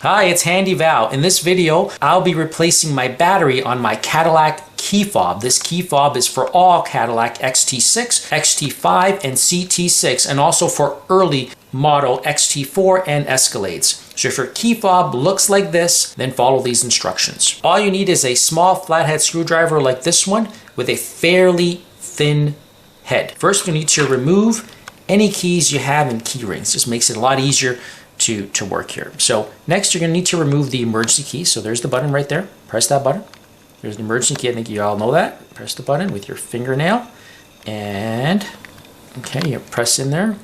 Hi, it's Handy Val. In this video, I'll be replacing my battery on my Cadillac key fob. This key fob is for all Cadillac XT6, XT5, and CT6, and also for early model XT4 and Escalades. So if your key fob looks like this, then follow these instructions. All you need is a small flathead screwdriver like this one with a fairly thin head. First, you need to remove any keys you have in key rings. This makes it a lot easier to work here. So next you're going to need to remove the emergency key. So there's the button right there. Press that button. There's the emergency key. I think you all know that. Press the button with your fingernail and okay, you press in there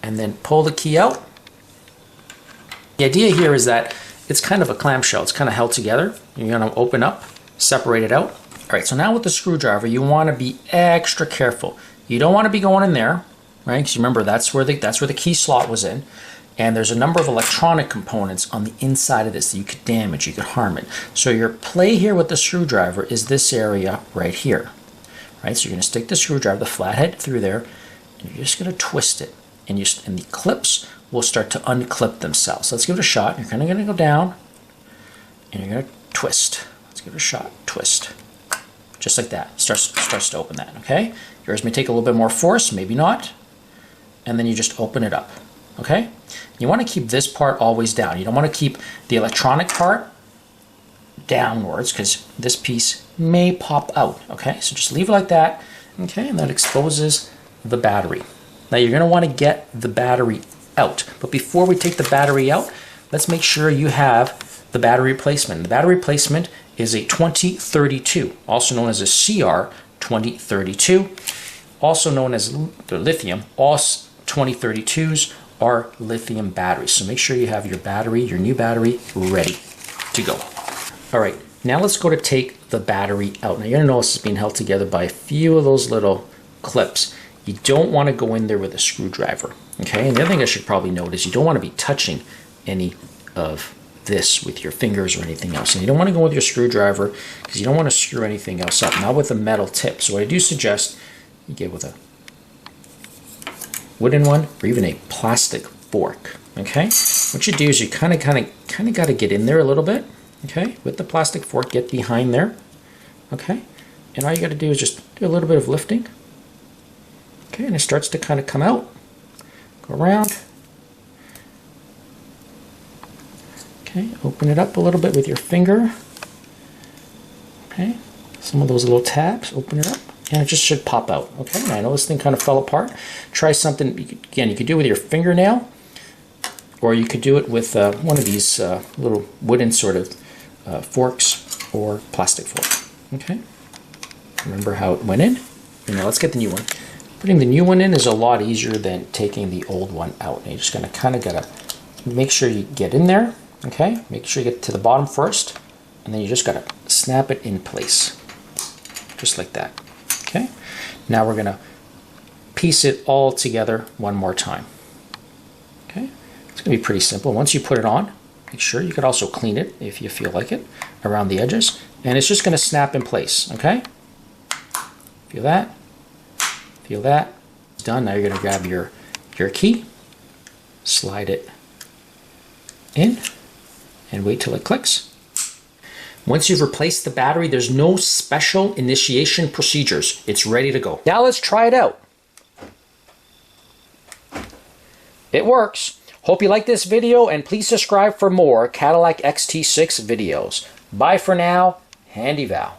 and then pull the key out. The idea here is that it's kind of a clamshell. It's kind of held together. You're going to open up, separate it out. All right, so now with the screwdriver, you want to be extra careful. You don't want to be going in there, right? Because remember, that's where the key slot was in. And there's a number of electronic components on the inside of this that you could damage, you could harm it. So your play here with the screwdriver is this area right here, right? So you're going to stick the screwdriver, the flathead, through there, and you're just going to twist it. And the clips will start to unclip themselves. So let's give it a shot. You're kind of going to go down, and you're going to twist. Let's give it a shot. Twist. Just like that. Starts to open that, okay? Yours may take a little bit more force, maybe not. And then you just open it up, okay? You want to keep this part always down. You don't want to keep the electronic part downwards because this piece may pop out, okay? So just leave it like that, okay? And that exposes the battery. Now you're going to want to get the battery out. But before we take the battery out, let's make sure you have the battery replacement. The battery replacement is a 2032, also known as a CR 2032, also known as the lithium. All 2032s are lithium batteries. So make sure you have your battery, your new battery, ready to go. All right, now let's go to take the battery out. Now you're gonna notice it's being held together by a few of those little clips. You don't want to go in there with a screwdriver, okay? And the other thing I should probably note is you don't want to be touching any of this with your fingers or anything else. And you don't want to go with your screwdriver because you don't want to screw anything else up, not with a metal tip. So what I do suggest you get with a wooden one or even a plastic fork, okay? What you do is you kind of got to get in there a little bit, okay? With the plastic fork, get behind there, okay? And all you got to do is just do a little bit of lifting, okay? And it starts to kind of come out, go around, okay? Open it up a little bit with your finger, okay? Some of those little tabs, open it up. And it just should pop out, okay? I know this thing kind of fell apart. Try something, again, you could do it with your fingernail, or you could do it with one of these little wooden sort of forks or plastic fork, okay? Remember how it went in? Now let's get the new one. Putting the new one in is a lot easier than taking the old one out. And you're just gonna kind of gotta make sure you get in there, okay? Make sure you get to the bottom first, and then you just gotta snap it in place, just like that. Okay, now we're going to piece it all together one more time. Okay, it's going to be pretty simple. Once you put it on, make sure you could also clean it if you feel like it around the edges, and it's just going to snap in place. Okay, feel that? Feel that? It's done. Now you're going to grab your key, slide it in, and wait till it clicks. Once you've replaced the battery, there's no special initiation procedures. It's ready to go. Now let's try it out. It works. Hope you like this video, and please subscribe for more Cadillac XT6 videos. Bye for now. Handy Val.